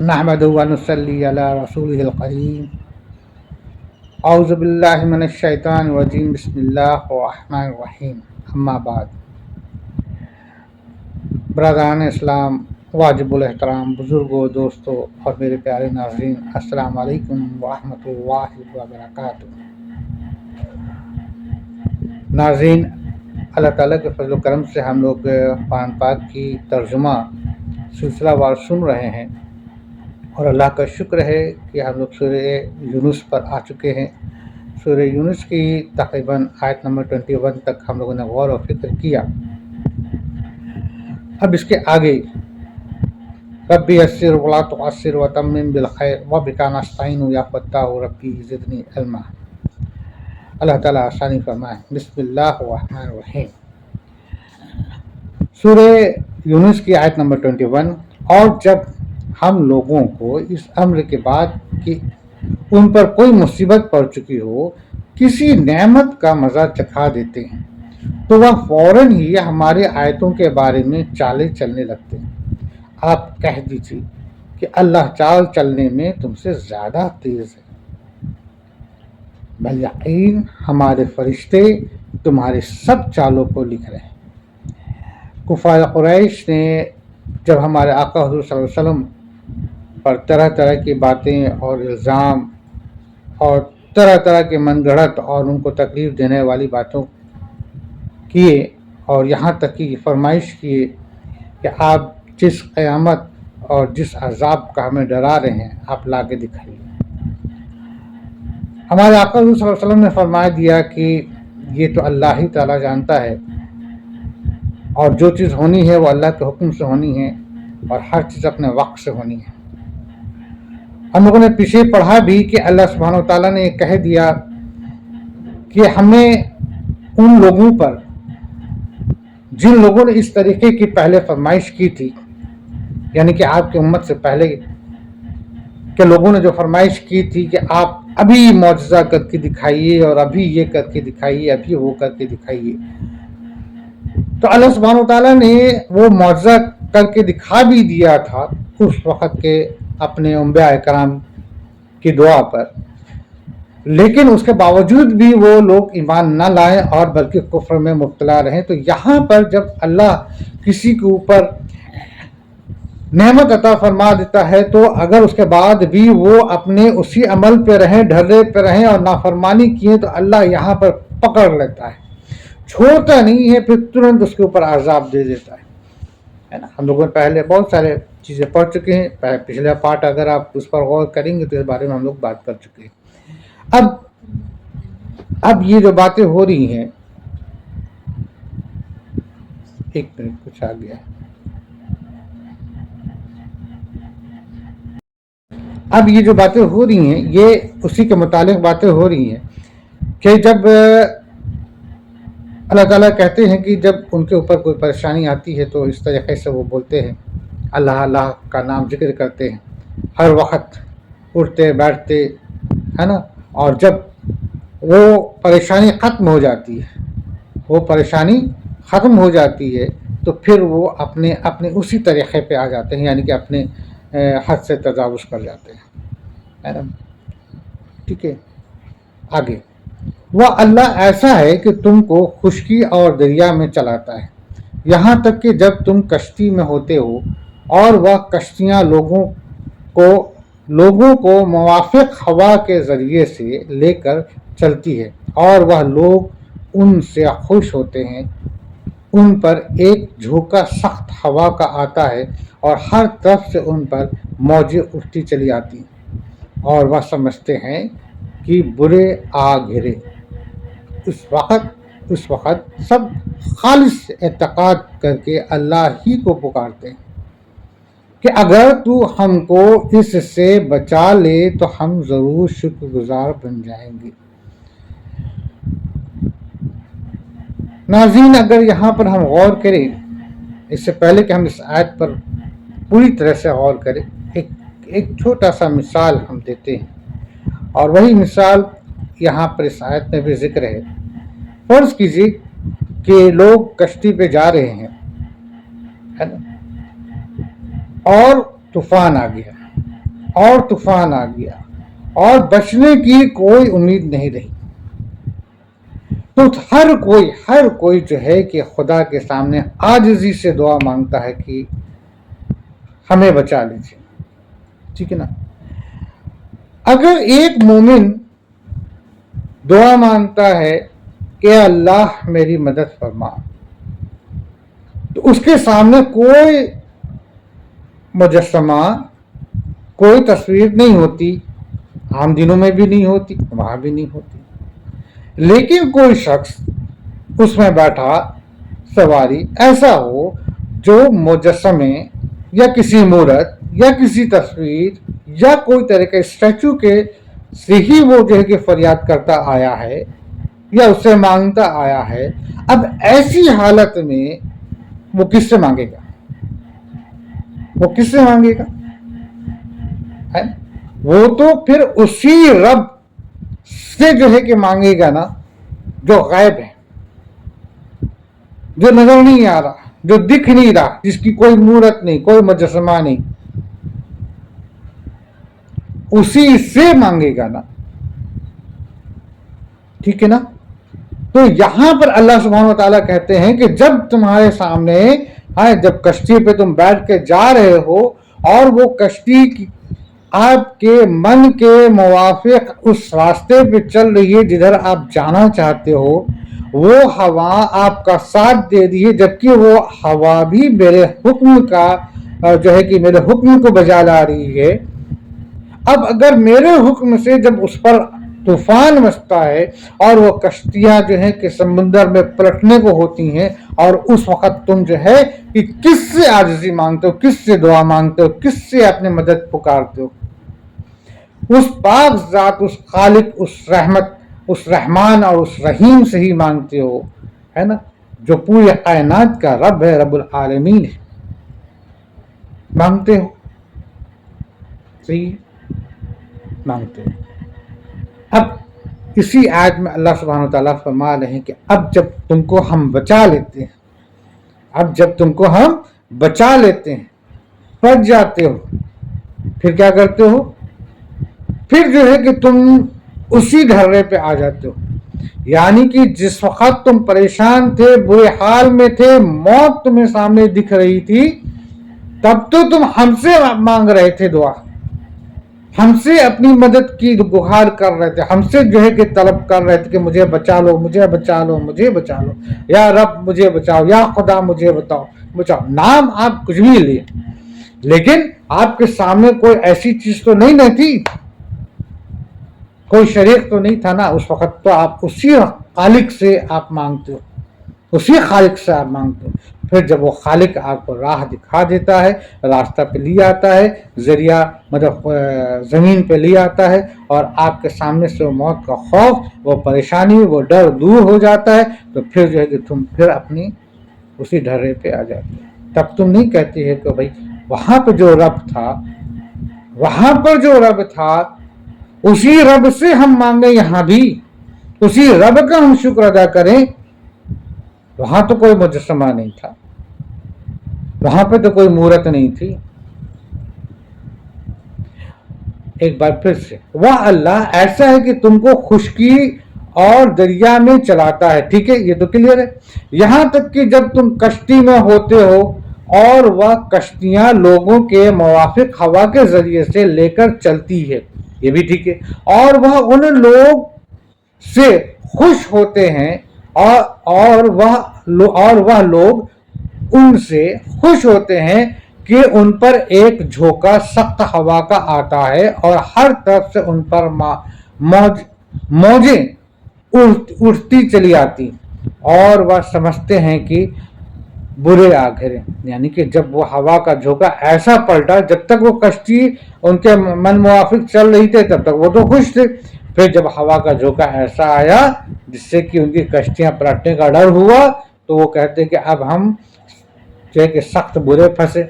नहमदुहु व नुसल्ली अला रसूलिहिल करीम। औज़ु बिल्लाहि मिनश शैतानिर रजीम। बिस्मिल्लाहिर रहमानिर रहीम। अम्मा बाद। बरदारान इस्लाम, वाजिबुल एहतराम, बुजुर्गों, दोस्तों और मेरे प्यारे नाज़रीन, अस्सलाम वालेकुम व रहमतुल्लाहि व बरकातुहू। नाज़रीन, अल्लाह ताला के फज़ल व करम से हम लोग कुरान पाक की तर्जुमा सिलसिलावार सुन रहे हैं और अल्लाह का शुक्र है कि हम लोग सूरह यूनुस पर आ चुके हैं। सूरह यूनुस की तकरीबन आयत नंबर 21 तक हम लोगों ने गौर और फिक्र किया। अब इसके आगे रब्बी यस्सिर वला तुअस्सिर व तम्मिम बिल खैर व बिका नस्तईनु या फत्ताहु रब्बी ज़िदनी इल्मा। अल्लाह ताला आसानी फरमाए। बिस्मिल्लाहिर रहमानिर रहीम। सूरह यूनुस की आयत नंबर 21। और जब हम लोगों को इस अम्र के बाद कि उन पर कोई मुसीबत पड़ चुकी हो किसी नेमत का मज़ा चखा देते हैं तो वह फौरन ही हमारे आयतों के बारे में चालें चलने लगते हैं। आप कह दीजिए कि अल्लाह चाल चलने में तुमसे ज़्यादा तेज़ है। बल यकीन हमारे फरिश्ते तुम्हारे सब चालों को लिख रहे हैं। कुफार कुरैश ने जब हमारे आका हुज़ूर सल्लल्लाहु अलैहि वसल्लम पर तरह तरह की बातें और इल्ज़ाम और तरह तरह के मनगढ़ंत और उनको तकलीफ़ देने वाली बातों किए और यहाँ तक कि फरमाइश किए कि आप जिस क़यामत और जिस अज़ाब का हमें डरा रहे हैं आप ला के दिखाइए। हमारे आका हुज़ूर सल्लल्लाहु अलैहि वसल्लम ने फरमाया दिया कि ये तो अल्लाह ही ताला जानता है और जो चीज़ होनी है वो अल्लाह के हुक्म से होनी है और हर चीज़ अपने वक्त से होनी है। हम लोगों ने पीछे पढ़ा भी कि अल्लाह सुब्हानहू व तआला ने कह दिया कि हमें उन लोगों पर जिन लोगों ने इस तरीके की पहले फरमाइश की थी, यानी कि आपकी उम्मत से पहले के लोगों ने जो फरमाइश की थी कि आप अभी मौजज़ा करके दिखाइए और अभी ये करके दिखाइए, अभी वो करके दिखाइए, तो अल्लाह सुब्हानहू व तआला ने वो मौजज़ा करके दिखा भी दिया था उस वक़्त के अपने अंबिया कराम की दुआ पर। लेकिन उसके बावजूद भी वो लोग ईमान न लाए और बल्कि कुफ्र में मुब्तला रहे। तो यहाँ पर जब अल्लाह किसी के ऊपर नेमत अता फरमा देता है तो अगर उसके बाद भी वो अपने उसी अमल पे रहें, ढर्रे पे रहें और नाफरमानी किए तो अल्लाह यहाँ पर पकड़ लेता है, छोड़ता नहीं है, फिर तुरंत उसके ऊपर अजाब दे देता है ना। हम लोगों ने पहले बहुत सारे चीज़ें पढ़ चुके हैं। पिछला पार्ट अगर आप उस पर गौर करेंगे तो इस बारे में हम लोग बात कर चुके हैं। अब ये जो बातें हो रही हैं, एक मिनट कुछ आ गया। अब ये जो बातें हो रही हैं ये उसी के मुतालिक बातें हो रही हैं कि जब अल्लाह ताला कहते हैं कि जब उनके ऊपर कोई परेशानी आती है तो इस तरीके से वो बोलते हैं, अल्लाह अल्लाह का नाम जिक्र करते हैं हर वक्त, उठते बैठते, है ना। और जब वो परेशानी ख़त्म हो जाती है, वो परेशानी ख़त्म हो जाती है तो फिर वो अपने अपने उसी तरीक़े पे आ जाते हैं, यानी कि अपने हद से तजावुज़ कर जाते हैं, है ना। ठीक है, आगे वह अल्लाह ऐसा है कि तुमको खुशकी और दरिया में चलाता है, यहाँ तक कि जब तुम कश्ती में होते हो और वह कश्तियाँ लोगों को मुवाफ़िक़ हवा के ज़रिए से लेकर चलती है और वह लोग उनसे खुश होते हैं। उन पर एक झोंका सख्त हवा का आता है और हर तरफ से उन पर मौजें उठती चली आती हैं और वह समझते हैं कि बुरे आ घिरे। उस वक़्त सब खालिस एतक़ाद करके अल्लाह ही को पुकारते हैं कि अगर तू हमको इससे बचा ले तो हम ज़रूर शुक्रगुज़ार बन जाएंगे। नाज़रीन, अगर यहाँ पर हम गौर करें, इससे पहले कि हम इस आयत पर पूरी तरह से गौर करें, एक छोटा सा मिसाल हम देते हैं और वही मिसाल यहाँ पर इस आयत में भी जिक्र है। फ़र्ज़ कीजिए कि लोग कश्ती पे जा रहे हैं, है ना, और तूफ़ान आ गया اور طوفان آ گیا اور بچنے کی کوئی امید نہیں رہی، تو ہر کوئی جو ہے کہ خدا کے سامنے عاجزی سے دعا مانگتا ہے کہ ہمیں بچا لیجیے، ٹھیک ہے نا۔ اگر ایک مومن دعا مانگتا ہے کہ اللہ میری مدد فرما، تو اس کے سامنے کوئی مجسمہ، کوئی تصویر نہیں ہوتی، عام دنوں میں بھی نہیں ہوتی، وہاں بھی نہیں ہوتی، لیکن کوئی شخص اس میں بیٹھا سواری ایسا ہو جو مجسمے یا کسی مورت یا کسی تصویر یا کوئی طرح کے اسٹیچو کے سے ہی وہ جو ہے کہ فریاد کرتا آیا ہے یا اس سے مانگتا آیا ہے، اب ایسی حالت میں وہ کس سے مانگے گا؟ وہ کس سے مانگے گا؟ وہ تو پھر اسی رب سے جو ہے کہ مانگے گا نا جو غائب ہے، جو نظر نہیں آ رہا، جو دکھ نہیں رہا، جس کی کوئی مورت نہیں، کوئی مجسمہ نہیں، اسی سے مانگے گا نا، ٹھیک ہے نا۔ تو یہاں پر اللہ سبحانہ و تعالیٰ کہتے ہیں کہ جب تمہارے سامنے جب کشتی پہ تم بیٹھ کے جا رہے ہو اور وہ کشتی آپ کے من کے موافق اس راستے پہ چل رہی ہے جدھر آپ جانا چاہتے ہو، وہ ہوا آپ کا ساتھ دے رہی ہے، جبکہ وہ ہوا بھی میرے حکم کا جو ہے کہ میرے حکم کو بجا لا رہی ہے۔ اب اگر میرے حکم سے جب اس پر طوفان مچتا ہے اور وہ کشتیاں جو ہیں کہ سمندر میں پلٹنے کو ہوتی ہیں، اور اس وقت تم جو ہے کہ کس سے عاجزی مانگتے ہو، کس سے دعا مانگتے ہو، کس سے اپنے مدد پکارتے ہو؟ اس پاک ذات، اس خالق، اس رحمت، اس رحمان اور اس رحیم سے ہی مانگتے ہو، ہے نا، جو پوری کائنات کا رب ہے، رب العالمین ہے، مانگتے ہو، صحیح مانگتے ہو۔ اب اسی آیت میں اللہ سبحانہ وتعالیٰ فرما رہے ہیں کہ اب جب تم کو ہم بچا لیتے ہیں، بچ جاتے ہو، پھر کیا کرتے ہو؟ پھر جو ہے کہ تم اسی ڈھرے پہ آ جاتے ہو، یعنی کہ جس وقت تم پریشان تھے، برے حال میں تھے، موت تمہیں سامنے دکھ رہی تھی، تب تو تم ہم سے مانگ رہے تھے دعا، ہم سے اپنی مدد کی گہار کر رہے تھے، ہم سے جو ہے کہ طلب کر رہے تھے کہ مجھے بچا لو، مجھے بچا لو، مجھے بچا لو، یا رب مجھے بچاؤ، یا خدا مجھے بچاؤ۔ نام آپ کچھ بھی لیے، لیکن آپ کے سامنے کوئی ایسی چیز تو نہیں تھی، کوئی شریک تو نہیں تھا نا اس وقت، تو آپ اسی خالق سے آپ مانگتے ہو، اسی خالق سے آپ مانگتے ہو۔ پھر جب وہ خالق آپ کو راہ دکھا دیتا ہے، راستہ پہ لے آتا ہے، ذریعہ مطلب زمین پہ لے آتا ہے، اور آپ کے سامنے سے وہ موت کا خوف، وہ پریشانی، وہ ڈر دور ہو جاتا ہے، تو پھر جو ہے کہ تم پھر اپنی اسی ڈھرے پہ آ جاتے ہو۔ تب تم نہیں کہتے ہیں کہ بھائی وہاں پہ جو رب تھا اسی رب سے ہم مانگیں، یہاں بھی اسی رب کا ہم شکر ادا کریں۔ وہاں تو کوئی مجسمہ نہیں تھا، وہاں پہ تو کوئی مورت نہیں تھی۔ ایک بار پھر سے، وہ اللہ ایسا ہے کہ تم کو خشکی اور دریا میں چلاتا ہے، ٹھیک ہے، یہ تو کلیئر ہے، یہاں تک کہ جب تم کشتی میں ہوتے ہو اور وہ کشتیاں لوگوں کے موافق ہوا کے ذریعے سے لے کر چلتی ہے، یہ بھی ٹھیک ہے، اور وہ ان لوگ سے خوش ہوتے ہیں اور وہ لوگ ان سے خوش ہوتے ہیں کہ ان پر ایک جھونکا سخت ہوا کا آتا ہے اور ہر طرف سے ان پر موجیں اٹھتی چلی آتی، اور وہ سمجھتے ہیں کہ برے آ گھرے، یعنی کہ جب وہ ہوا کا جھونکا ایسا پلٹا، جب تک وہ کشتی ان کے من موافق چل رہی تھی تب تک وہ تو خوش تھے، پھر جب ہوا کا جھونکا ایسا آیا جس سے کہ ان کی کشتیاں پلٹنے کا ڈر ہوا، تو وہ کہتے کہ اب ہم کہ سخت برے پھنسے،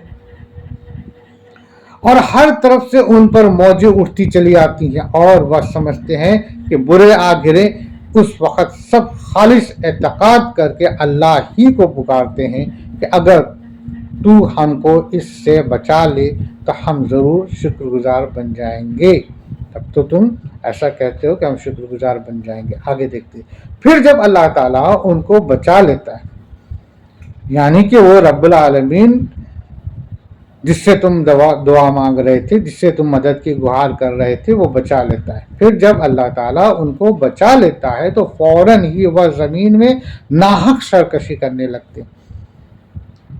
اور ہر طرف سے ان پر موجیں اٹھتی چلی آتی ہیں، اور وہ سمجھتے ہیں کہ برے آ گرے۔ اس وقت سب خالص اعتقاد کر کے اللہ ہی کو پکارتے ہیں کہ اگر تو ہم کو اس سے بچا لے تو ہم ضرور شکر گزار بن جائیں گے. تب تو تم ایسا کہتے ہو کہ ہم شکر گزار بن جائیں گے. آگے دیکھتے پھر جب اللہ تعالیٰ ان کو بچا لیتا ہے، یعنی کہ وہ رب العالمین جس سے تم دعا مانگ رہے تھے، جس سے تم مدد کی گہار کر رہے تھے، وہ بچا لیتا ہے. پھر جب اللہ تعالیٰ ان کو بچا لیتا ہے تو فوراً ہی وہ زمین میں ناحق سرکشی کرنے لگتے ہیں،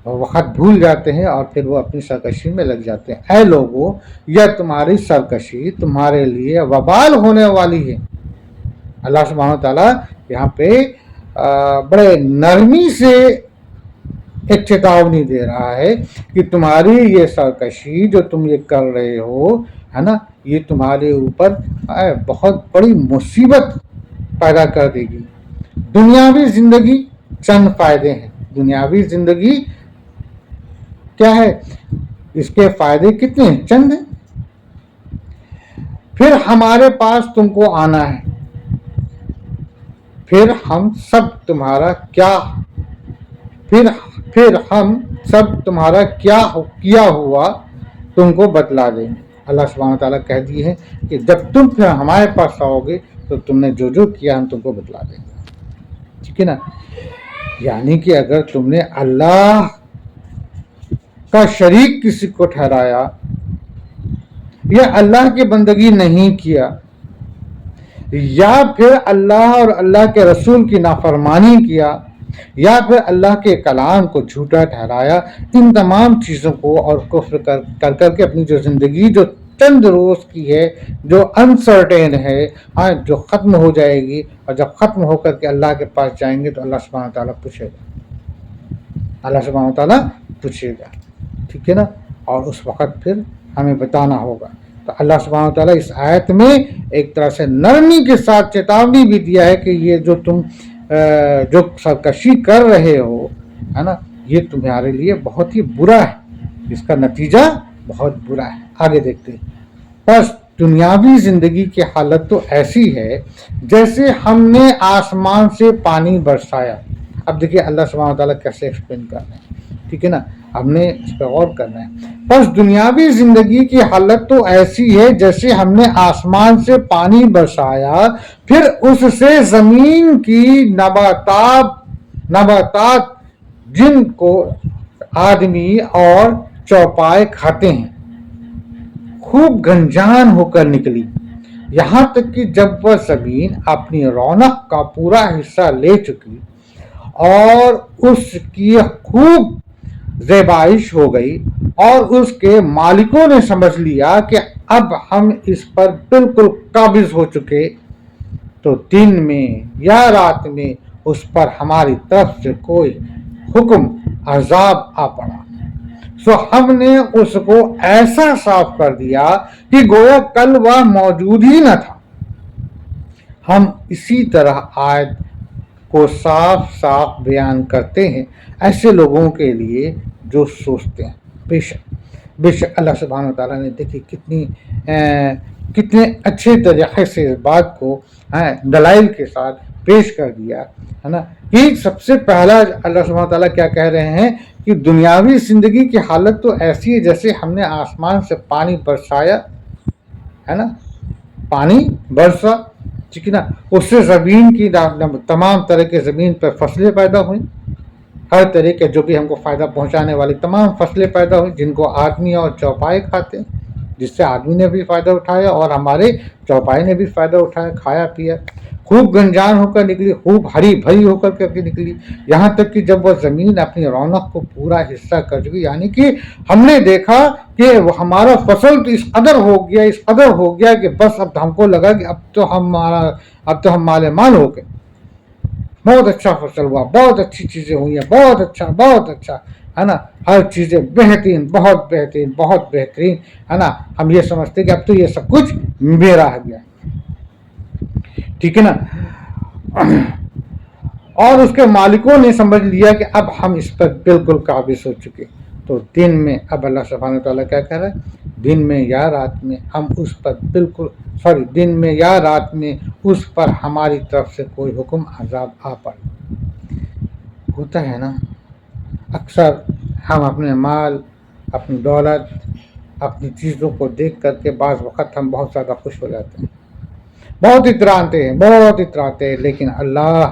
وقت بھول جاتے ہیں اور پھر وہ اپنی سرکشی میں لگ جاتے ہیں. اے لوگو، یہ تمہاری سرکشی تمہارے لیے وبال ہونے والی ہے. اللہ سبحانہ تعالیٰ یہاں پہ بڑے نرمی سے ایک چیتاونی دے رہا ہے کہ تمہاری یہ سرکشی جو تم یہ کر رہے ہو، ہے نا، یہ تمہارے اوپر بہت بڑی مصیبت پیدا کر دے گی. دنیاوی زندگی چند فائدے ہیں. دنیاوی زندگی کیا ہے؟ اس کے فائدے کتنے ہیں؟ چند ہیں. پھر ہمارے پاس تم کو آنا ہے، پھر ہم سب تمہارا کیا ہوا تم کو بتلا دیں گے. اللہ سبحانہ تعالیٰ کہہ دی ہے کہ جب تم پھر ہمارے پاس آؤ گے تو تم نے جو کیا ہم تم کو بتلا دیں گے. ٹھیک ہے نا؟ یعنی کہ اگر تم نے اللہ کا شریک کسی کو ٹھہرایا یا اللہ کی بندگی نہیں کیا یا پھر اللہ اور اللہ کے رسول کی نافرمانی کیا یا پھر اللہ کے کلام کو جھوٹا ٹھہرایا، ان تمام چیزوں کو اور کفر کر کے اپنی جو زندگی جو چند روز کی ہے، جو انسرٹین ہے، جو ختم ہو جائے گی، اور جب ختم ہو کر کے اللہ کے پاس جائیں گے تو اللہ سبحانہ تعالیٰ پوچھے گا. ٹھیک ہے نا؟ اور اس وقت پھر ہمیں بتانا ہوگا. تو اللہ سبحانہ تعالیٰ اس آیت میں ایک طرح سے نرمی کے ساتھ چیتاونی بھی دیا ہے کہ یہ جو تم جو سرکشی کر رہے ہو، ہے نا، یہ تمہارے لیے بہت ہی برا ہے، اس کا نتیجہ بہت برا ہے. آگے دیکھتے ہیں. بس دنیاوی زندگی کی حالت تو ایسی ہے جیسے ہم نے آسمان سے پانی برسایا. اب دیکھیے اللہ سبحانہ تعالیٰ کیسے ایکسپلین کر رہے ہیں. ٹھیک ہے نا؟ ہم نے اس پہ غور کرنا ہے. بس دنیاوی زندگی کی حالت تو ایسی ہے جیسے ہم نے آسمان سے پانی برسایا، پھر اس سے زمین کی نباتات جن کو آدمی اور چوپائے کھاتے ہیں خوب گنجان ہو کر نکلی، یہاں تک کہ جب وہ زمین اپنی رونق کا پورا حصہ لے چکی اور اس کی خوب زیبائش ہو گئی اور اس کے مالکوں نے سمجھ لیا کہ اب ہم اس پر بالکل قابض ہو چکے، تو دن میں یا رات میں اس پر ہماری طرف سے کوئی حکم عذاب آ پڑا. سو ہم نے اس کو ایسا صاف کر دیا کہ گویا کل وہ موجود ہی نہ تھا. ہم اسی طرح آیت کو صاف بیان کرتے ہیں ایسے لوگوں کے لیے جو سوچتے ہیں. بے شک اللہ سبحانہ تعالیٰ نے دیکھی کتنے اچھے طریقے سے اس بات کو دلائل کے ساتھ پیش کر دیا ہے نا. ایک سب سے پہلا اللہ سبحانہ تعالیٰ کیا کہہ رہے ہیں کہ دنیاوی زندگی کی حالت تو ایسی ہے جیسے ہم نے آسمان سے پانی برسایا، ہے نا، پانی برسا. ٹھیک ہے نا؟ اس سے زمین کی تمام طرح کے زمین پر فصلیں پیدا ہوئیں، ہر طرح کے جو بھی ہم کو فائدہ پہنچانے والی تمام فصلیں پیدا ہوئیں جن کو آدمی اور چوپائے کھاتے ہیں، جس سے آدمی نے بھی فائدہ اٹھایا اور ہمارے چوپائے نے بھی فائدہ اٹھایا، کھایا پیا. خوب گنجان ہو کر نکلی، خوب ہری بھری ہو کر کے نکلی، یہاں تک کہ جب وہ زمین اپنی رونق کو پورا حصہ کر چکی، یعنی کہ ہم نے دیکھا کہ ہمارا فصل تو اس قدر ہو گیا کہ بس اب ہم کو لگا کہ اب تو ہم مال مال ہو گئے. بہت اچھا فصل ہوا، بہت اچھی چیزیں ہوئی ہیں، بہت اچھا ہے نا، ہر چیزیں بہترین، بہت بہترین ہے نا. ہم یہ سمجھتے کہ اب تو یہ سب کچھ میرا ہے گیا. ٹھیک ہے نا؟ اور اس کے مالکوں نے سمجھ لیا کہ اب ہم اس پر بالکل قابض ہو چکے. تو دن میں اب اللہ سبحانہ تعالیٰ کیا کہہ رہا ہے؟ دن میں یا رات میں ہم اس پر دن میں یا رات میں اس پر ہماری طرف سے کوئی حکم عذاب آ پڑے. ہوتا ہے نا اکثر، हम अपने माल, अपनी दौलत, अपनी चीज़ों को देख करके बाज़ वक़्त हम बहुत ज़्यादा खुश हो जाते हैं, बहुत इतराते हैं, बहुत इतराते हैं। लेकिन अल्लाह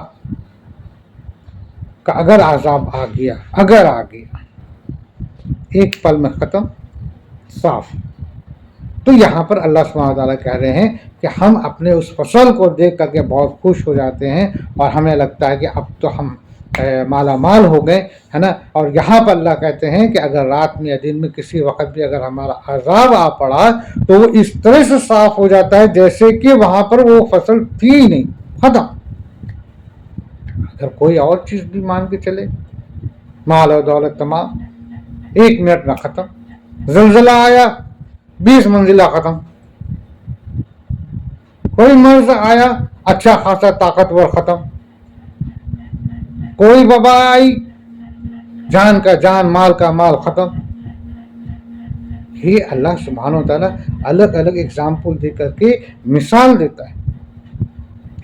का अगर आज़ाब आ गया, अगर आ गया, एक पल में ख़त्म, साफ। तो यहाँ पर अल्लाह सुब्हानहू व तआला कह रहे हैं कि हम अपने उस फसल को देख करके बहुत खुश हो जाते हैं और हमें लगता है कि अब तो हम माला माल हो गए, है ना। और यहाँ पर अल्लाह कहते हैं कि अगर रात में या दिन में किसी वक्त भी अगर हमारा अजाब आ पड़ा तो वो इस तरह से साफ हो जाता है जैसे कि वहाँ पर वो फसल थी ही नहीं, खत्म। अगर कोई और चीज़ भी मान के चले, माल और दौलत तमाम, 1 मिनट में ख़त्म। ज़लज़ला आया, 20 मंजिला ख़त्म। कोई मर्ज आया, अच्छा खासा ताकतवर ख़त्म। कोई वबा आई, जान का जान, माल का माल ख़त्म। ये अल्लाह सुब्हानहू व तआला अलग अलग एग्जाम्पल दे करके मिसाल देता है।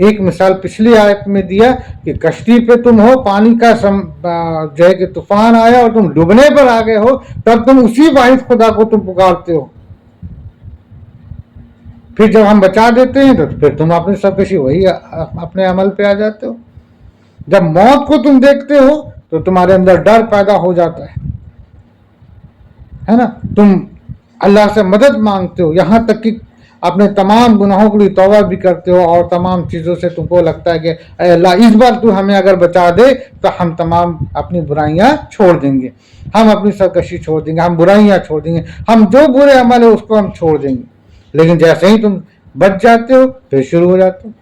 एक मिसाल पिछली आयत में दिया कि कश्ती पे तुम हो, पानी का जो है कि तूफान आया और तुम डूबने पर आ गए हो, तब तुम उसी वाहिद खुदा को तुम पुकारते हो। फिर जब हम बचा देते हैं तो फिर तुम अपनी सबकशी वही अपने अमल पे आ जाते हो। जब मौत को तुम देखते हो तो तुम्हारे अंदर डर पैदा हो जाता है ना। तुम अल्लाह से मदद मांगते हो, यहाँ तक कि अपने तमाम गुनाहों के लिए तौबा भी करते हो और तमाम चीज़ों से तुमको लगता है कि अल्लाह इस बार तू हमें अगर बचा दे तो हम तमाम अपनी बुराइयां छोड़ देंगे, हम अपनी सरकशी छोड़ देंगे, हम बुराइयां छोड़ देंगे, हम जो बुरे अमल है उसको हम छोड़ देंगे। लेकिन जैसे ही तुम बच जाते हो फिर शुरू हो जाते हो,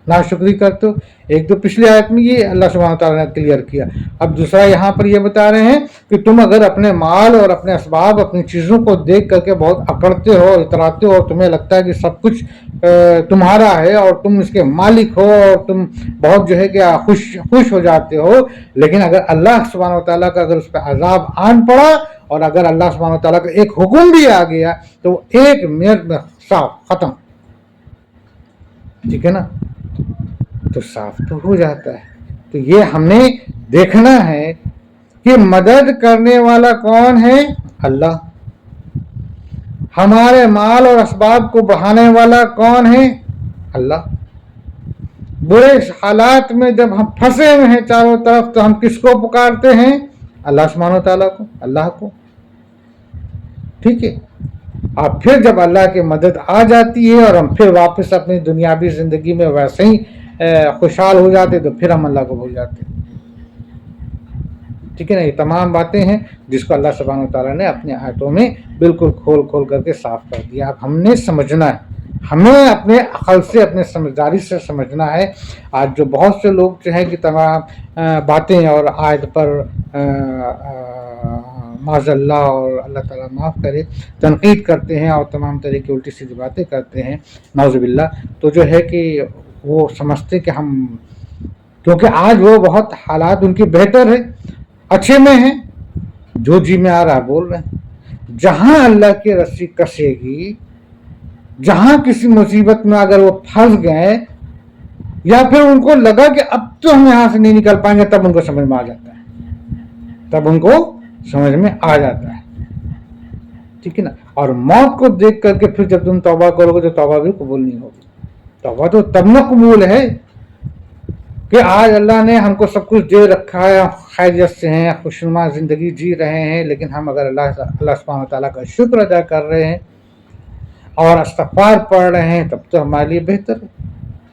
नाशुक्री करते हो। एक तो पिछली आयत में ये अल्लाह सुब्हानहू व तआला ने क्लियर किया। अब दूसरा यहाँ पर ये बता रहे हैं कि तुम अगर अपने माल और अपने असबाब, अपनी चीज़ों को देख करके बहुत अकड़ते हो, इतराते हो, तुम्हें लगता है कि सब कुछ तुम्हारा है और तुम इसके मालिक हो और तुम बहुत जो है कि खुश हो जाते हो। लेकिन अगर अल्लाह सुब्हानहू व तआला का अगर उस पर अजाब आन पड़ा और अगर अल्लाह सुब्हानहू व तआला का एक हुक्म भी आ गया तो 1 मिनट में साफ खत्म, ठीक है ना। तो साफ तो हो जाता है। तो ये हमने देखना है कि मदद करने वाला कौन है, अल्लाह। हमारे माल और असबाब को बढ़ाने वाला कौन है, अल्लाह। बुरे हालात में जब हम फंसे हुए हैं चारों तरफ तो हम किसको पुकारते हैं, अल्लाह सुब्हानहू व तआला को, अल्लाह को, ठीक है। और फिर जब अल्लाह की मदद आ जाती है और हम फिर वापस अपनी दुनियावी जिंदगी में वैसे ही खुशहाल हो जाते तो फिर हम अल्लाह को भूल जाते, ठीक है ना। ये तमाम बातें हैं जिसको अल्लाह सुब्हानहू व तआला ने अपनी आयतों में बिल्कुल खोल खोल करके साफ कर दिया। अब हमने समझना है, हमें अपने अकल से, अपने समझदारी से समझना है। आज जो बहुत से लोग जो है कि तमाम बातें और आयत पर माज़अल्लाह और अल्लाह ताला माफ़ करे तनकीद करते हैं और तमाम तरह की उल्टी सीधी बातें करते हैं, नाउज़ुबिल्लाह। तो जो है कि वो समझते कि हम, क्योंकि आज वो बहुत हालात उनकी बेहतर है, अच्छे में हैं, जो जी में आ रहा है बोल रहे हैं। जहाँ अल्लाह की रस्सी कसेगी, जहाँ किसी मुसीबत में अगर वो फंस गए या फिर उनको लगा कि अब तो हम यहाँ से नहीं निकल पाएंगे, तब उनको समझ में आ जाता है, तब उनको समझ में आ जाता है, ठीक है ना। और मौत को देख करके फिर जब तुम तौबा करोगे तो तौबा भी कबूल नहीं होगी। तौबा तो तब न कबूल है कि आज अल्लाह ने हमको सब कुछ दे रखा है, हम खैरियत से हैं, खुशनुमा ज़िंदगी जी रहे हैं, लेकिन हम अगर अल्लाह सुब्हानहू व तआला का शुक्र अदा कर रहे हैं और इस्तिग़फ़ार पढ़ रहे हैं तब तो हमारे लिए बेहतर है।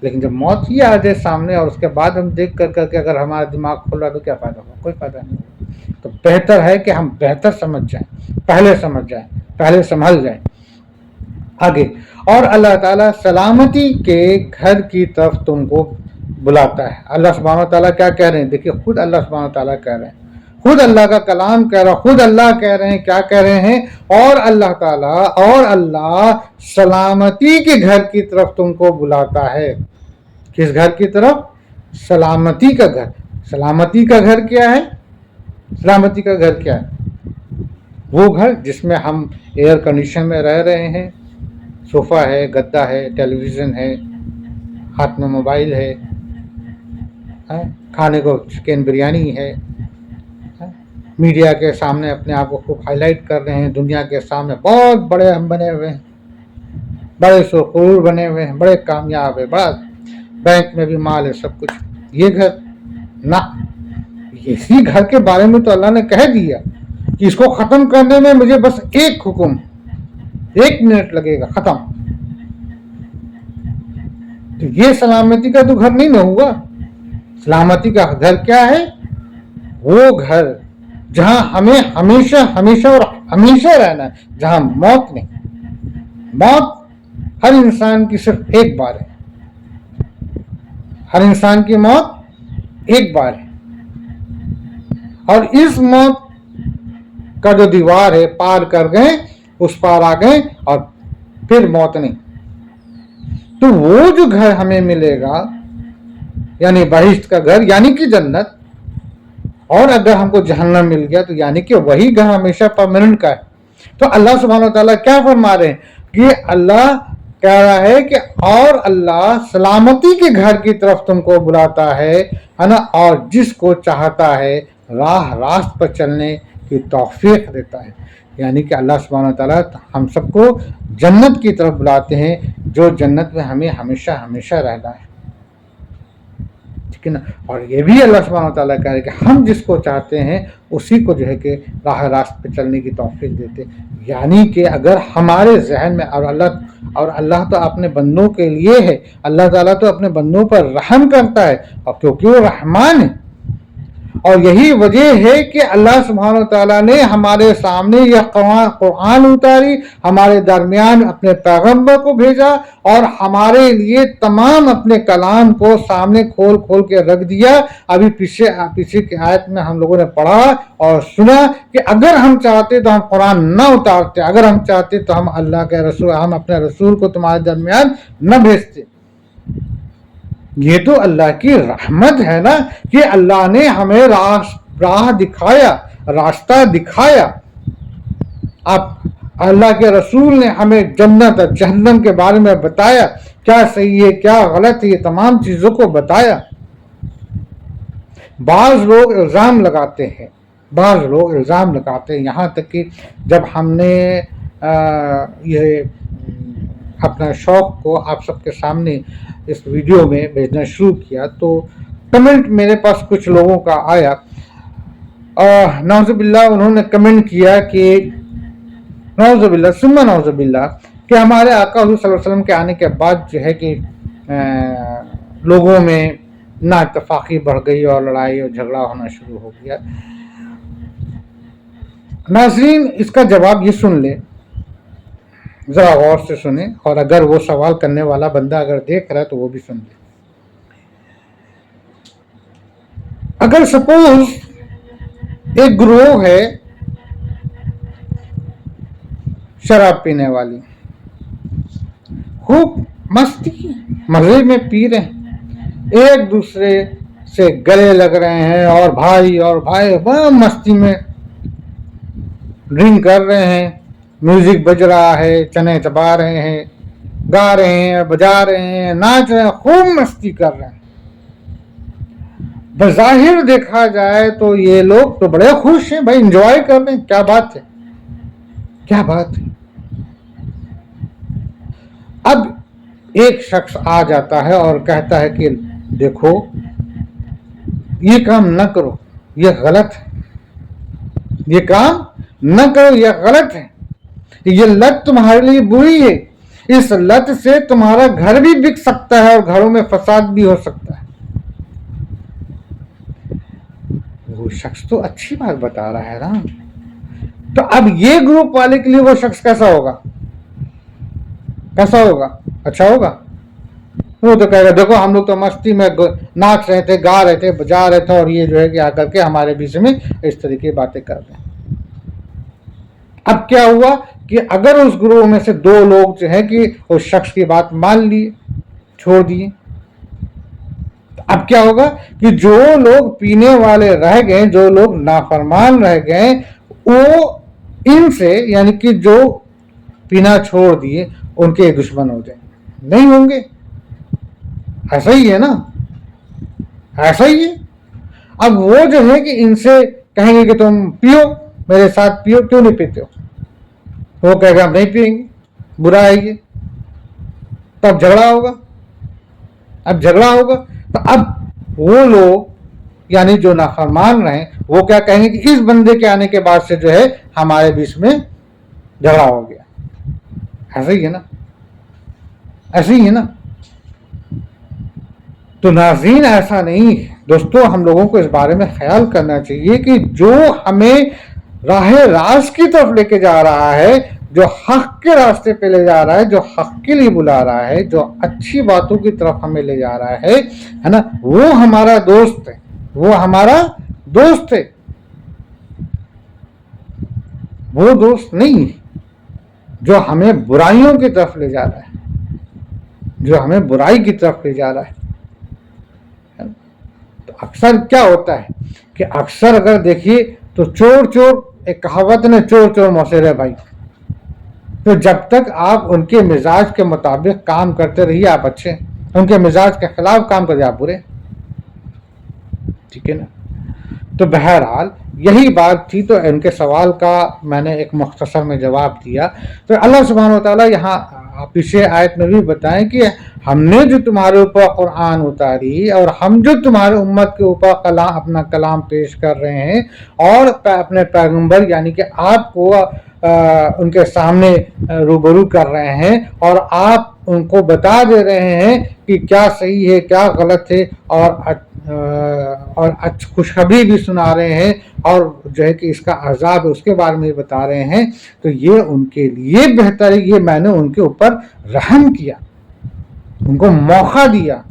लेकिन जब मौत ही आ जाए सामने और उसके बाद हम देख कर करके अगर हमारा दिमाग खुल रहा तो क्या फ़ायदा होगा, कोई फ़ायदा नहीं। तो बेहतर है कि हम बेहतर समझ जाएं, पहले समझ जाएं, पहले संभल जाएं आगे। और अल्लाह ताला सलामती के घर की तरफ तुमको बुलाता है। अल्लाह सुब्हानहू व तआला क्या कह रहे हैं, देखिए खुद अल्लाह सुब्हानहू व तआला कह रहे हैं, खुद अल्लाह का कलाम कह रहा, खुद अल्लाह कह रहे हैं, क्या कह रहे हैं, और अल्लाह ताला और अल्लाह सलामती के घर की तरफ तुमको बुलाता है। किस घर की तरफ, सलामती का घर। सलामती का घर क्या है, सलामती का घर क्या है, वो घर जिसमें हम एयर कंडीशन में रह रहे हैं, सोफ़ा है, गद्दा है, टेलीविज़न है, हाथ में मोबाइल है, खाने को चिकन बिरयानी है, मीडिया के सामने अपने आप को खूब हाईलाइट कर रहे हैं, दुनिया के सामने बहुत बड़े हम बने हुए हैं, बड़े सुरखूर बने हुए हैं, बड़े कामयाब है, बड़ा बैंक में भी माल है, सब कुछ। ये घर ना, इसी घर के बारे में तो अल्लाह ने कह दिया कि इसको खत्म करने में मुझे बस एक हुक्म, 1 मिनट लगेगा, खत्म। तो ये सलामती का तो घर नहीं ना हुआ। सलामती का घर क्या है? वो घर जहां हमें हमेशा हमेशा और हमेशा रहना है, जहां मौत नहीं। मौत हर इंसान की सिर्फ एक बार है, हर इंसान की मौत एक बार है, और इस मौत का जो दीवार है पार कर गए, उस पार आ गए, और फिर मौत नहीं। तो वो जो घर हमें मिलेगा, यानी बहिश्त का घर, यानी कि जन्नत, और अगर हमको जहन्नम मिल गया तो यानी कि वही घर हमेशा परमानेंट का है। तो अल्लाह सुब्हानहू व तआला क्या फरमा रहे हैं कि अल्लाह कह रहा है कि और अल्लाह सलामती के घर की तरफ तुमको बुलाता है ना, और जिसको चाहता है रास्त पर चलने की तौफीक देता है। यानी कि अल्लाह सुब्हानहू व तआला हम सबको जन्नत की तरफ बुलाते हैं, जो जन्नत में हमें हमेशा हमेशा रहना है, ठीक है ना। और ये भी अल्लाह सुब्हानहू व तआला कह रहे हैं कि हम जिसको चाहते हैं उसी को जो है कि रास्त पे चलने की तौफीक देते। यानी कि अगर हमारे जहन में, और अल्लाह तो अपने बंदों के लिए है, अल्लाह ताला तो अपने बंदों पर रहम करता है, और क्योंकि वो रहमान है, और यही वजह है कि अल्लाह सुब्हानहू व तआला ने हमारे सामने यह कुरान उतारी, हमारे दरमियान अपने पैगंबर को भेजा, और हमारे लिए तमाम अपने कलाम को सामने खोल खोल के रख दिया। अभी पीछे की आयत में हम लोगों ने पढ़ा और सुना कि अगर हम चाहते तो हम कुरान न उतारते, अगर हम चाहते तो हम अल्लाह के रसूल, हम अपने रसूल को तुम्हारे दरमियान न भेजते। ये तो अल्लाह की रहमत है ना कि अल्लाह ने हमें राह दिखाया, रास्ता दिखाया। आप अल्लाह के रसूल ने हमें जन्नत और जहन्नम के बारे में बताया, क्या सही है क्या गलत है, ये तमाम चीजों को बताया। बाज लोग इल्जाम लगाते हैं, यहाँ तक कि जब हमने ये अपना शौक को आप सबके सामने इस वीडियो में भेजना शुरू किया, तो कमेंट मेरे पास कुछ लोगों का आया, नौजुबिल्लाह, उन्होंने कमेंट किया कि नौजुबिल्लाह सुम्मा नौजुबिल्लाह कि हमारे आका हुज़ूर सल्लल्लाहु अलैहि वसल्लम के आने के बाद जो है कि लोगों में ना इत्तेफाकी बढ़ गई और लड़ाई और झगड़ा होना शुरू हो गया। नाज़रीन, इसका जवाब ये सुन ले, जरा गौर से सुने, और अगर वो सवाल करने वाला बंदा अगर देख रहा है तो वो भी सुन ले। अगर सपोज एक ग्रोह है शराब पीने वाली, खूब मस्ती मजे में पी रहे हैं, एक दूसरे से गले लग रहे हैं, और भाई बड़ा मस्ती में ड्रिंक कर रहे हैं, म्यूजिक बज रहा है, चने चबा रहे हैं, गा रहे हैं, बजा रहे हैं, नाच रहे हैं, खूब मस्ती कर रहे हैं। बज़ाहिर देखा जाए तो ये लोग तो बड़े खुश हैं, भाई एंजॉय कर रहे हैं, क्या बात है, क्या बात है। अब एक शख्स आ जाता है और कहता है कि देखो ये काम न करो, ये गलत है, ये काम न करो, ये गलत है, ये लत तुम्हारे लिए बुरी है, इस लत से तुम्हारा घर भी बिक सकता है और घरों में फसाद भी हो सकता है। वो शख्स तो अच्छी बात बता रहा है ना, तो अब ये ग्रुप वाले के लिए वो शख्स कैसा होगा, अच्छा होगा? वो तो कहेगा देखो हम लोग तो मस्ती में नाच रहे थे, गा रहे थे, बजा रहे थे, और ये जो है कि आकर के हमारे बीच में इस तरीके की बातें कर रहे हैं। अब क्या हुआ कि अगर उस ग्रुप में से 2 लोग जो है कि उस शख्स की बात मान लिए, छोड़ दिए, अब क्या होगा कि जो लोग पीने वाले रह गए, जो लोग नाफरमान रह गए, वो इनसे, यानी कि जो पीना छोड़ दिए, उनके दुश्मन हो जाएंगे, नहीं होंगे? ऐसा ही है ना, ऐसा ही है। अब वो जो है कि इनसे कहेंगे कि तुम पियो, मेरे साथ पियो, क्यों नहीं पीते हो? वो कहेगा हम नहीं पिएंगे, बुरा है ये। तब झगड़ा होगा। अब झगड़ा होगा तो अब वो लोग यानी जो नाफरमान रहे वो क्या कहेंगे कि इस बंदे के आने के बाद से जो है हमारे बीच में झगड़ा हो गया। ऐसे ही है ना, ऐसे ही है ना। तो नाज़रीन ऐसा नहीं है दोस्तों, हम लोगों को इस बारे में ख्याल करना चाहिए कि जो हमें राह रास्त की तरफ लेके जा रहा है, जो हक के रास्ते पे ले जा रहा है, जो हक के लिए बुला रहा है, जो अच्छी बातों की तरफ हमें ले जा रहा है ना, वो हमारा दोस्त है, वो हमारा दोस्त है। वो दोस्त नहीं है जो हमें बुराइयों की तरफ ले जा रहा है, जो हमें बुराई की तरफ ले जा रहा है। तो अक्सर क्या होता है कि अक्सर अगर देखिए तो चोर चोर, एक कहावत ने चोर चोर मौसेरे भाई। तो जब तक आप उनके मिजाज के मुताबिक काम करते रहिए आप अच्छे, उनके मिजाज के खिलाफ काम करिए आप बुरे, ठीक है ना। तो बहरहाल यही बात थी। तो इनके सवाल का मैंने एक मुख्तसर में जवाब दिया। तो अल्लाह सुब्हानहू व तआला यहाँ पीछे आयत में भी बताएं कि हमने जो तुम्हारे ऊपर कुरान उतारी और हम जो तुम्हारे उम्मत के ऊपर अपना कलाम पेश कर रहे हैं और अपने पैगंबर यानी कि आपको उनके सामने रूबरू कर रहे हैं और आप उनको बता दे रहे हैं कि क्या सही है क्या गलत है, और खुशखबरी भी सुना रहे हैं और जो है कि इसका अजाब है उसके बारे में बता रहे हैं। तो ये उनके लिए बेहतर है, ये मैंने उनके ऊपर रहम किया, उनको मौका दिया,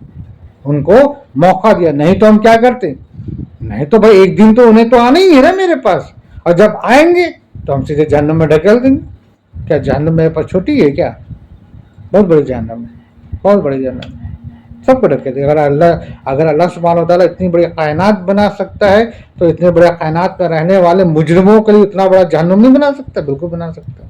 उनको मौका दिया। नहीं तो हम क्या करते, नहीं तो भाई एक दिन तो उन्हें तो आना ही है ना मेरे पास, और जब आएंगे तो हम सीधे जहन्नम में ढकेल देंगे। क्या जहन्नम मेरे पास छोटी है क्या? बहुत बड़ी जहन्नम है, बहुत बड़ी जहन्नम है, सबको ढकेल देगा। अगर अल्लाह सुब्हानहू व तआला इतनी बड़ी कायनात बना सकता है तो इतने बड़े कायनात में रहने वाले मुजरिमों के लिए इतना बड़ा जहन्नम नहीं बना सकता? बिल्कुल बना सकता है,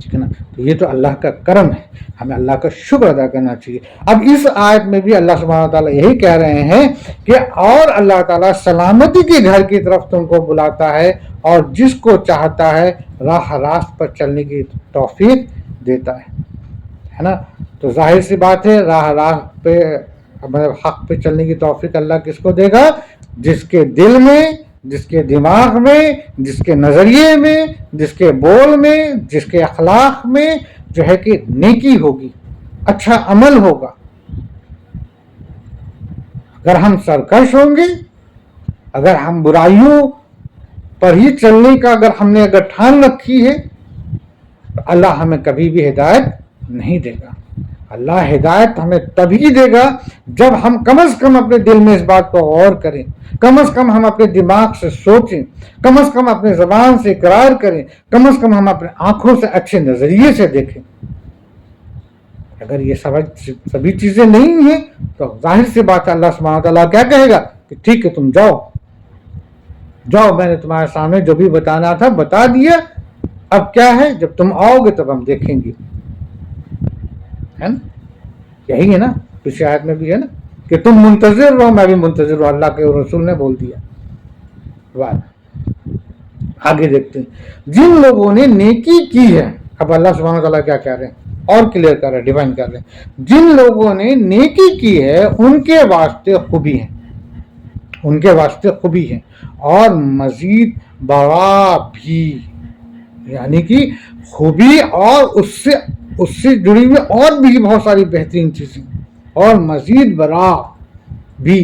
ठीक है ना। तो ये तो अल्लाह का करम है, हमें अल्लाह का शुक्र अदा करना चाहिए। अब इस आयत में भी अल्लाह सुब्हानहू व तआला यही कह रहे हैं कि और अल्लाह ताला सलामती के घर की तरफ तुमको बुलाता है और जिसको चाहता है राह रास्त पर चलने की तौफीक देता है ना। तो जाहिर सी बात है राह रास्त पे मतलब हक पे चलने की तौफीक अल्लाह किसको देगा? जिसके दिल में, जिसके दिमाग में, जिसके नजरिए में, जिसके बोल में, जिसके अखलाक में जो है कि नेकी होगी, अच्छा अमल होगा। अगर हम सरकश होंगे, अगर हम बुराइयों पर ही चलने का हमने ठान रखी है तो अल्लाह हमें कभी भी हिदायत नहीं देगा। अल्लाह हिदायत हमें तभी देगा जब हम कम से कम अपने दिल में इस बात को गौर करें, कम से कम हम अपने दिमाग से सोचें, कम से कम अपने जबान से इकरार करें, कम से कम हम अपने आंखों से अच्छे नजरिए से देखें। अगर ये सभी चीजें नहीं हैं तो जाहिर सी बात है अल्लाह सुब्हानहू व तआला क्या कहेगा कि ठीक है तुम जाओ, जाओ मैंने तुम्हारे सामने जो भी बताना था बता दिया, अब क्या है जब तुम आओगे तब हम देखेंगे, है ना। यही है ना, पिछले आयत में भी है ना कि तुम मुंतजिर रहो मैं भी मुंतजिर रहो, अल्लाह के रसूल ने बोल दिया। बात आगे देखते हैं, जिन लोगों ने नेकी की है। अब अल्लाह सुब्हानहू व तआला क्या कह रहे हैं और क्लियर कर रहे हैं, डिफाइन कर रहे हैं। जिन लोगों ने नेकी की है उनके वास्ते खूबी है, उनके वास्ते खूबी है और मजीद बड़ा भी, यानी कि खूबी और उससे जुड़ी हुई और भी बहुत सारी बेहतरीन चीजें और मजीद बड़ा भी।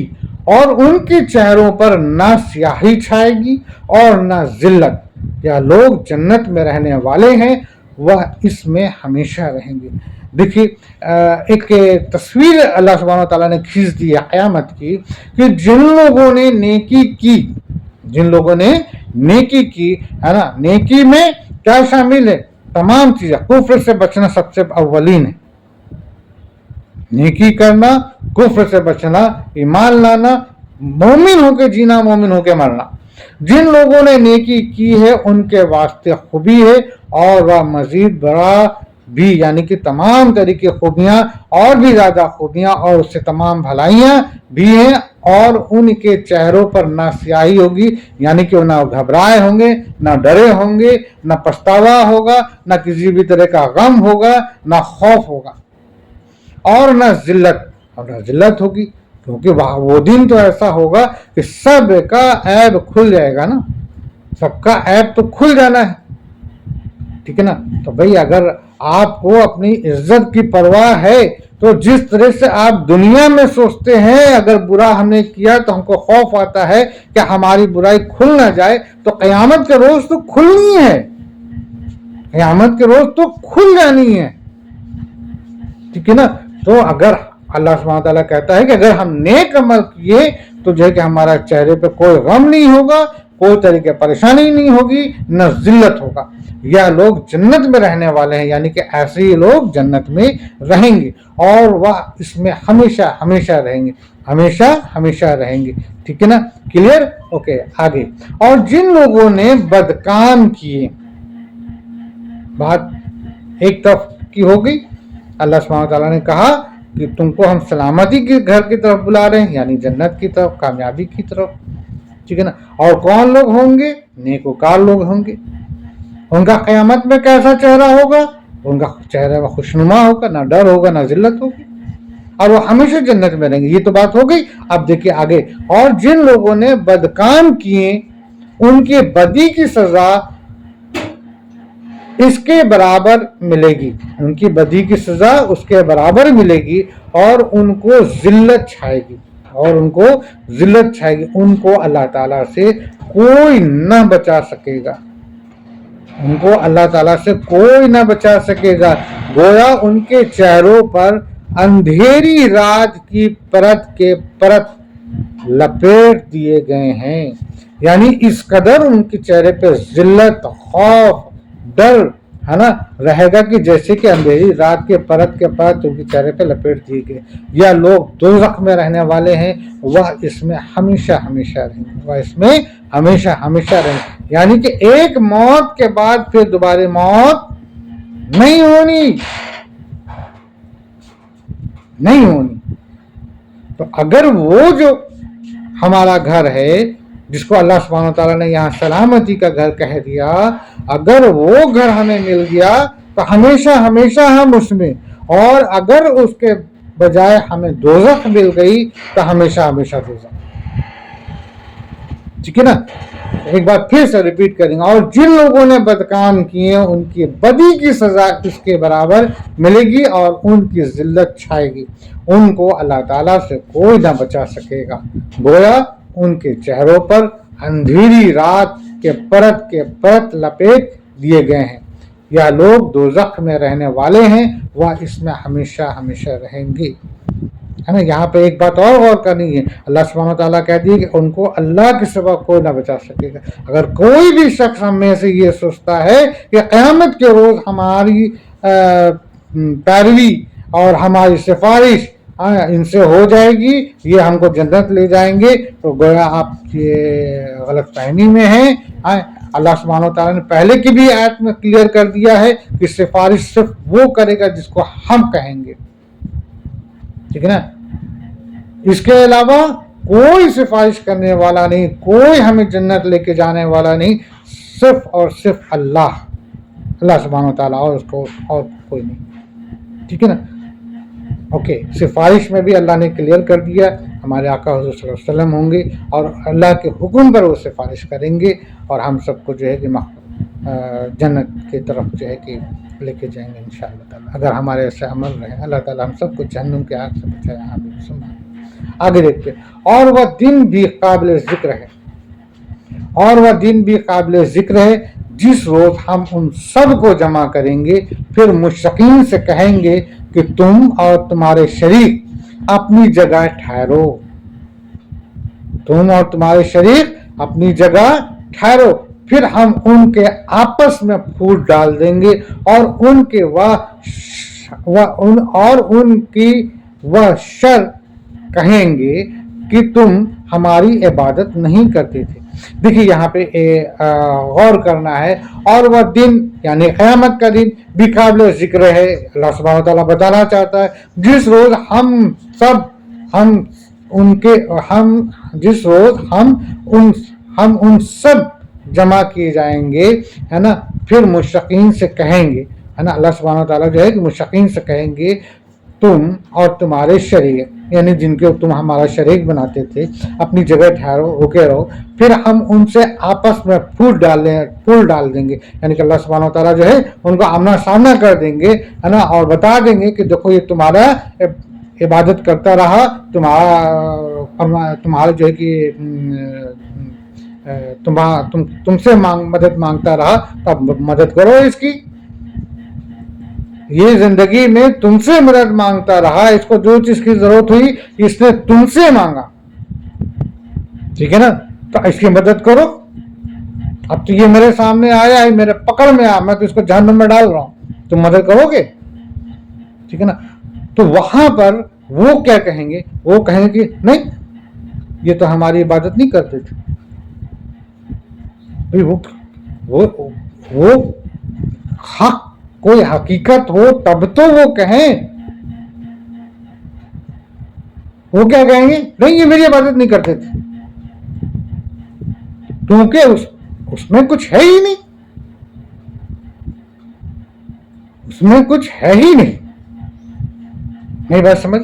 और उनके चेहरों पर ना स्याही छाएगी और ना जिल्लत, या लोग जन्नत में रहने वाले हैं वह इसमें हमेशा रहेंगे। देखिए एक तस्वीर अल्लाह सुब्हानहू व तआला ने खींच दी है क़यामत की कि जिन लोगों ने नेकी की, जिन लोगों ने नेकी की है ना, नेकी में क्या शामिल है? तमाम चीजें। कुफ्र से बचना सबसे अव्वलीन है, नेकी करना, कुफ्र से बचना, ईमान लाना, मोमिन होके जीना, मोमिन होके मरना। जिन लोगों ने नेकी की है उनके वास्ते खूबी है और वह मजीद बड़ा भी, यानी कि तमाम तरीके खूबियां और भी ज्यादा खूबियां और उससे तमाम भलाइयां भी हैं اور ان کے چہروں پر نہ سیاہی ہوگی، یعنی کہ وہ نہ گھبرائے ہوں گے، نہ ڈرے ہوں گے، نہ پچھتاوا ہوگا، نہ کسی بھی طرح کا غم ہوگا، نہ خوف ہوگا، اور نہ ذلت ہوگی، کیونکہ وہ دن تو ایسا ہوگا کہ سب کا عیب کھل جائے گا نا، سب کا عیب تو کھل جانا ہے، ٹھیک ہے نا۔ تو بھائی اگر آپ کو اپنی عزت کی پرواہ ہے تو جس طرح سے آپ دنیا میں سوچتے ہیں اگر برا ہم نے کیا تو ہم کو خوف آتا ہے کہ ہماری برائی کھل نہ جائے، تو قیامت کے روز تو کھلنی ہے، قیامت کے روز تو کھل جانی ہے، ٹھیک ہے نا۔ تو اگر اللہ سبحانہ تعالیٰ کہتا ہے کہ اگر ہم نیک عمل کیے تو جو ہے کہ ہمارا چہرے پہ کوئی غم نہیں ہوگا، کوئی طریقے پریشانی نہیں ہوگی، نہ ذلت ہوگا، یہ لوگ جنت میں رہنے والے ہیں، یعنی کہ ایسے ہی لوگ جنت میں رہیں گے اور وہ اس میں ہمیشہ ہمیشہ رہیں گے، ہمیشہ ہمیشہ رہیں گے، ٹھیک ہے نا، کلیئر، اوکے، آگے۔ اور جن لوگوں نے بدکام کیے، بات ایک طرف کی ہو گئی، اللہ سبحانہ تعالیٰ نے کہا کہ تم کو ہم سلامتی کے گھر کی طرف بلا رہے ہیں، یعنی جنت کی طرف، کامیابی کی طرف، ٹھیک ہے نا۔ اور کون لوگ ہوں گے؟ نیکوکار لوگ ہوں گے، ان کا قیامت میں کیسا چہرہ ہوگا؟ ان کا چہرہ میں خوشنما ہوگا، نہ ڈر ہوگا نہ ذلت ہوگی، اور وہ ہمیشہ جنت میں رہیں گے، یہ تو بات ہو گئی۔ اب دیکھیے آگے، اور جن لوگوں نے بدکام کیے ان کی بدی کی سزا اس کے برابر ملے گی، ان کی بدی کی سزا اس کے برابر ملے گی، اور ان کو ذلت چھائے گی، اور ان کو ذلت چھائے گی، ان کو اللہ تعالیٰ سے کوئی نہ بچا سکے گا، ان کو اللہ تعالیٰ سے کوئی نہ بچا سکے گا، گویا ان کے چہروں پر اندھیری رات کی پرت کے پرت لپیٹ دیے گئے ہیں، یعنی اس قدر ان کے چہرے پہ ذلت، خوف، ڈر ہے نا رہے گا کہ جیسے کہ اندھیری رات کے پرت کے پرت ان کے چہرے پہ لپیٹ دیے گئے۔ یا لوگ دوزخ میں رہنے والے ہیں، وہ اس میں ہمیشہ ہمیشہ رہیں گے، وہ اس میں ہمیشہ ہمیشہ رہیں گے، یعنی کہ ایک موت کے بعد پھر دوبارہ موت نہیں ہونی، نہیں ہونی۔ تو اگر وہ جو ہمارا گھر ہے جس کو اللہ سبحانہ تعالیٰ نے یہاں سلامتی کا گھر کہہ دیا، اگر وہ گھر ہمیں مل گیا تو ہمیشہ ہمیشہ ہم اس میں، اور اگر اس کے بجائے ہمیں دوزخ مل گئی تو ہمیشہ ہمیشہ دوزخ، ٹھیک ہے نا۔ ایک بار پھر سے ریپیٹ کریں گے، اور جن لوگوں نے بدکام کیے ان کی بدی کی سزا اس کے برابر ملے گی اور ان کی ذلت چھائے گی، ان کو اللہ تعالیٰ سے کوئی نہ بچا سکے گا، گویا ان کے چہروں پر اندھیری رات کے پرت لپیٹ دیے گئے ہیں، یا لوگ دوزخ میں رہنے والے ہیں، وہ اس میں ہمیشہ ہمیشہ رہیں گے، ہے نا۔ یہاں پہ ایک بات اور غور کرنی ہے، اللہ سبحانہ تعالیٰ کہہ دیے کہ ان کو اللہ کے سوا کوئی نہ بچا سکے گا۔ اگر کوئی بھی شخص ہم میں سے یہ سوچتا ہے کہ قیامت کے روز ہماری پیروی اور ہماری سفارش ان سے ہو جائے گی، یہ ہم کو جنت لے جائیں گے، تو گویا آپ یہ غلط فہمی میں ہیں۔ اللہ سبحانہ تعالیٰ نے پہلے کی بھی آیت میں کلیئر کر دیا ہے کہ سفارش صرف وہ کرے گا جس کو ہم کہیں گے، ٹھیک ہے نا۔ اس کے علاوہ کوئی سفارش کرنے والا نہیں، کوئی ہمیں جنت لے کے جانے والا نہیں، صرف اور صرف اللہ سبحانہ تعالیٰ، اور اس کو اور کوئی نہیں، ٹھیک ہے نا۔ اوکے، سفارش میں بھی اللہ نے کلیئر کر دیا، ہمارے آقا حضور صلی اللہ علیہ وسلم ہوں گے اور اللہ کے حکم پر وہ سفارش کریں گے، اور ہم سب کو جو ہے کہ جنت کی طرف جو ہے کہ لے کے جائیں گے انشاءاللہ تعالیٰ، اگر ہمارے ایسے عمل رہے۔ اللہ تعالیٰ ہم سب کو جہنم کے آگ سے بچائے، آمین۔ آگے دیکھتے ہیں، اور وہ دن بھی قابل ذکر ہے، اور وہ دن بھی قابل ذکر ہے جس روز ہم ان سب کو جمع کریں گے، پھر مشرکین سے کہیں گے کہ تم اور تمہارے شریک اپنی جگہ ٹھہرو، تم اور تمہارے شریک اپنی جگہ ٹھہرو، پھر ہم ان کے آپس میں پھوٹ ڈال دیں گے، اور ان کی وہ شر کہیں گے کہ تم ہماری عبادت نہیں کرتے تھے۔ دیکھیے یہاں پہ غور کرنا ہے، اور وہ دن یعنی قیامت کا دن بھی قابل ذکر ہے، اللہ سبحانہ تعالیٰ بتانا چاہتا ہے جس روز ہم ان کے ہم جس روز ہم ان سب جمع کیے جائیں گے، ہے نا، پھر مشرکین سے کہیں گے، ہے نا، اللہ سبحانہ وتعالیٰ جو ہے کہ مشرکین سے کہیں گے تم اور تمہارے شریک، یعنی جن کے تم ہمارا شریک بناتے تھے، اپنی جگہ ٹھہرو، رکے رہو، پھر ہم ان سے آپس میں پھول ڈال دیں گے، یعنی کہ اللہ سبحانہ وتعالیٰ جو ہے ان کو آمنا سامنا کر دیں گے، ہے نا، اور بتا دیں گے کہ دیکھو یہ تمہارا عبادت کرتا رہا، تمہارا جو ہے کہ تم سے مدد مانگتا رہا، تو اب مدد کرو اس کی، یہ زندگی میں تم سے مدد مانگتا رہا، اس کو جو چیز کی ضرورت ہوئی اس نے تم سے مانگا، ٹھیک ہے نا، تو اس کی مدد کرو۔ اب تو یہ میرے سامنے آیا ہے، میرے پکڑ میں آیا، میں تو اس کو جہنم میں ڈال رہا ہوں، تم مدد کرو گے، ٹھیک ہے نا۔ تو وہاں پر وہ کیا کہیں گے؟ وہ کہیں گے کہ نہیں، یہ تو ہماری عبادت نہیں کرتے تھے۔ وہ حق کوئی حقیقت ہو تب تو وہ کہیں، وہ کیا کہیں گے؟ نہیں، یہ میری عبادت نہیں کرتے تھے، کیونکہ اس میں کچھ ہے ہی نہیں، اس میں کچھ ہے ہی نہیں۔ میری بات سمجھ؟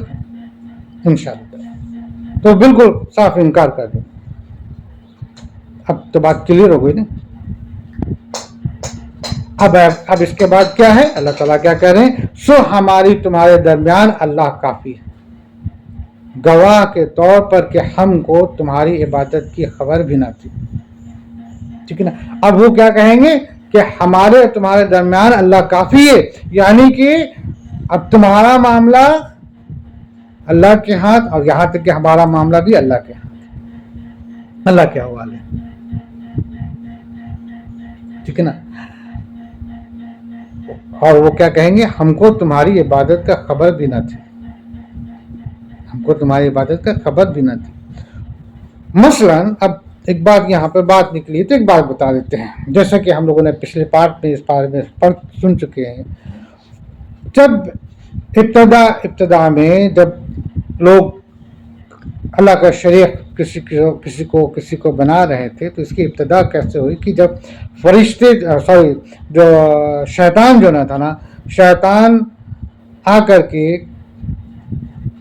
انشاءاللہ تو بالکل صاف انکار کر دیں۔ اب تو بات کلیئر ہو گئی نا۔ اب اس کے بعد کیا ہے؟ اللہ تعالیٰ کیا کہہ رہے ہیں؟ سو ہماری تمہارے درمیان اللہ کافی ہے، گواہ کے طور پر کہ ہم کو تمہاری عبادت کی خبر بھی نہ تھی، ٹھیک ہے نا۔ اب وہ کیا کہیں گے کہ ہمارے تمہارے درمیان اللہ کافی ہے، یعنی کہ اب تمہارا معاملہ اللہ کے ہاتھ، اور یہاں تک کہ ہمارا معاملہ بھی اللہ کے ہاتھ، اللہ کے حوالے، ٹھیک ہے نا۔ اور وہ کیا کہیں گے؟ ہم کو تمہاری عبادت کا خبر بھی نہ تھی، ہم کو تمہاری عبادت کا خبر بھی نہ تھی۔ مثلا اب ایک بات یہاں پہ بات نکلی تو ایک بات بتا دیتے ہیں، جیسا کہ ہم لوگوں نے پچھلے پارٹ میں اس بارے میں سن چکے ہیں۔ جب ابتدا میں جب لوگ اللہ کا شریک کسی کو بنا رہے تھے، تو اس کی ابتدا کیسے ہوئی کہ جب جو شیطان جو نہ تھا نا، شیطان آ کر کے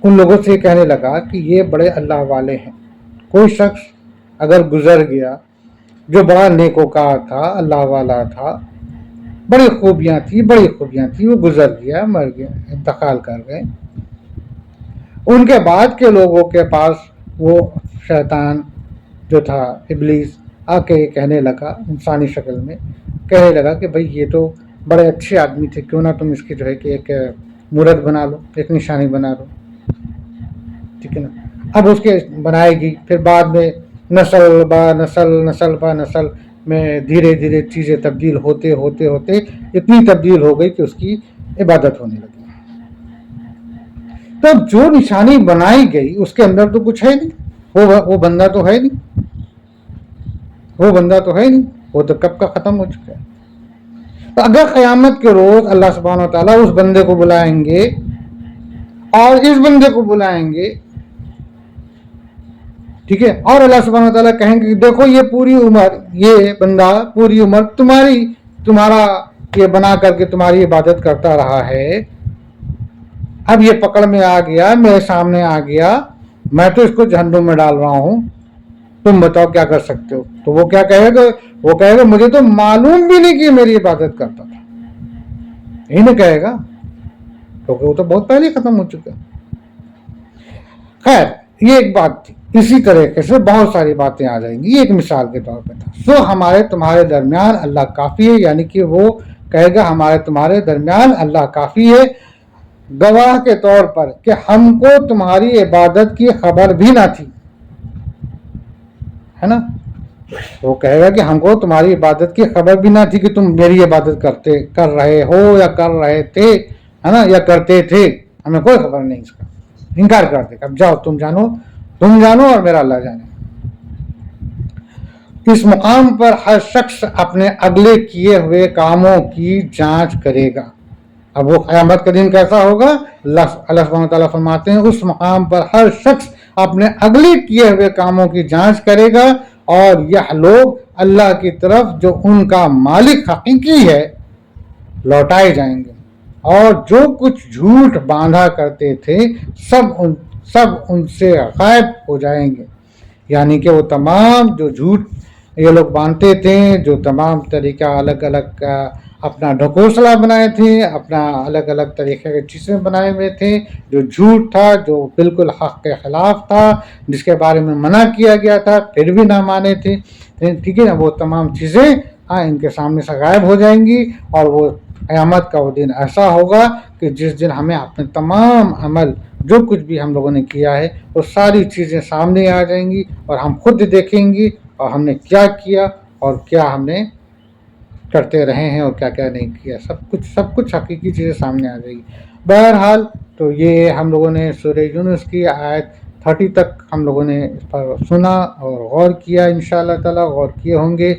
ان لوگوں سے کہنے لگا کہ یہ بڑے اللہ والے ہیں، کوئی شخص اگر گزر گیا جو بڑا نیکوکار تھا، اللہ والا تھا، بڑی خوبیاں تھی، وہ گزر گیا، مر گیا، انتقال کر گئے، ان کے بعد کے لوگوں کے پاس وہ شیطان جو تھا، ابلیس، آ کے کہنے لگا انسانی شکل میں، کہنے لگا کہ بھئی یہ تو بڑے اچھے آدمی تھے، کیوں نہ تم اس کی جو ہے کہ ایک مورت بنا لو، ایک نشانی بنا لو، ٹھیک ہے نا۔ اب اس کے بنائے گی، پھر بعد میں نسل با نسل میں دھیرے دھیرے چیزیں تبدیل ہوتے اتنی تبدیل ہو گئی کہ اس کی عبادت ہونے لگی۔ تو جو نشانی بنائی گئی اس کے اندر تو کچھ ہے نہیں، وہ بندہ تو ہے نہیں، وہ تو کب کا ختم ہو چکا ہے۔ تو اگر قیامت کے روز اللہ سبحانہ وتعالیٰ اس بندے کو بلائیں گے اور اس بندے کو بلائیں گے، ٹھیک ہے، اور اللہ سبحانہ وتعالیٰ کہیں گے کہ دیکھو یہ پوری عمر، یہ بندہ پوری عمر تمہارا یہ بنا کر کے تمہاری عبادت کرتا رہا ہے، اب یہ پکڑ میں آ گیا، میرے سامنے آ گیا، میں تو اس کو جہنم میں ڈال رہا ہوں، تم بتاؤ کیا کر سکتے ہو؟ تو وہ کیا کہے گا؟ وہ کہے گا مجھے تو معلوم بھی نہیں کہ میری عبادت کرتا تھا، یہی نہ کہے گا، کیونکہ وہ تو بہت پہلے ختم ہو چکا۔ خیر، یہ ایک بات تھی، اسی طریقے سے بہت ساری باتیں آ جائیں گی، یہ ایک مثال کے طور پہ تھا۔ سو ہمارے تمہارے درمیان اللہ کافی ہے، یعنی کہ وہ کہے گا ہمارے تمہارے درمیان اللہ کافی ہے، گواہ کے طور پر کہ ہم کو تمہاری عبادت کی خبر بھی نہ تھی، ہے نا۔ وہ کہے گا کہ ہم کو تمہاری عبادت کی خبر بھی نہ تھی کہ تم میری عبادت کر رہے ہو یا کر رہے تھے، ہے نا، یا کرتے تھے، ہمیں کوئی خبر نہیں، اس کا انکار کر دے گا۔ اب جاؤ تم جانو اور میرا اللہ جانے۔ اس مقام پر ہر شخص اپنے اگلے کیے ہوئے کاموں کی جانچ کرے گا۔ اب وہ قیامت کا دن کیسا ہوگا؟ اللہ سبحانہ وتعالیٰ فرماتے ہیں اس مقام پر ہر شخص अपने अगले किए हुए कामों की जांच करेगा और यह लोग अल्लाह की तरफ जो उनका मालिक हकीकी है लौटाए जाएंगे और जो कुछ झूठ बांधा करते थे सब उनसे गायब हो जाएंगे। यानी कि वो तमाम जो झूठ ये लोग बांधते थे, जो तमाम तरीका अलग अलग अपना ढकोसला बनाए थे, अपना अलग अलग तरीके के चीज़ें बनाए हुए थे, जो झूठ था, जो बिल्कुल हक़ के ख़िलाफ़ था, जिसके बारे में मना किया गया था फिर भी ना माने थे, ठीक है ना, वो तमाम चीज़ें इनके सामने से गायब हो जाएंगी। और वो क़यामत का वो दिन ऐसा होगा कि जिस दिन हमें अपने तमाम अमल जो कुछ भी हम लोगों ने किया है वो सारी चीज़ें सामने आ जाएंगी और हम खुद देखेंगे और हमने क्या किया और क्या हमने करते रहे हैं और क्या क्या नहीं किया, सब कुछ हकीकी चीज़ें सामने आ जाएगी। बहरहाल तो ये हम लोगों ने सूरह यूनुस की आयत 30 तक हम लोगों ने इस पर सुना और गौर किया। इंशाअल्लाह ताला गौर किए होंगे।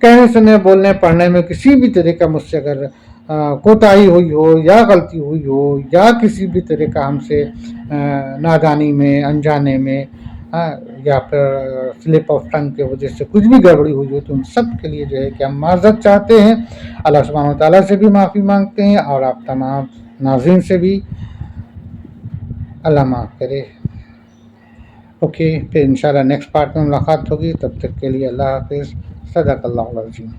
कहने सुनने बोलने पढ़ने में किसी भी तरह का मुझसे अगर कोताही हुई हो या गलती हुई हो या किसी भी तरह का हमसे नादानी में अनजाने में या फिर स्लिप ऑफ टंग की वजह से कुछ भी गड़बड़ी हुई हो तो उन सब के लिए जो है कि हम माज़रत चाहते हैं, अल्लाह सुब्हानहू व तआला से भी माफ़ी मांगते हैं और आप तमाम नाज़रीन से भी, अल्लाह माफ़ करे। ओके, फिर इंशाल्लाह नेक्स्ट पार्ट में मुलाकात होगी। तब तक के लिए अल्लाह हाफ़िज़। सदक़ल्लाहुल अज़ीम।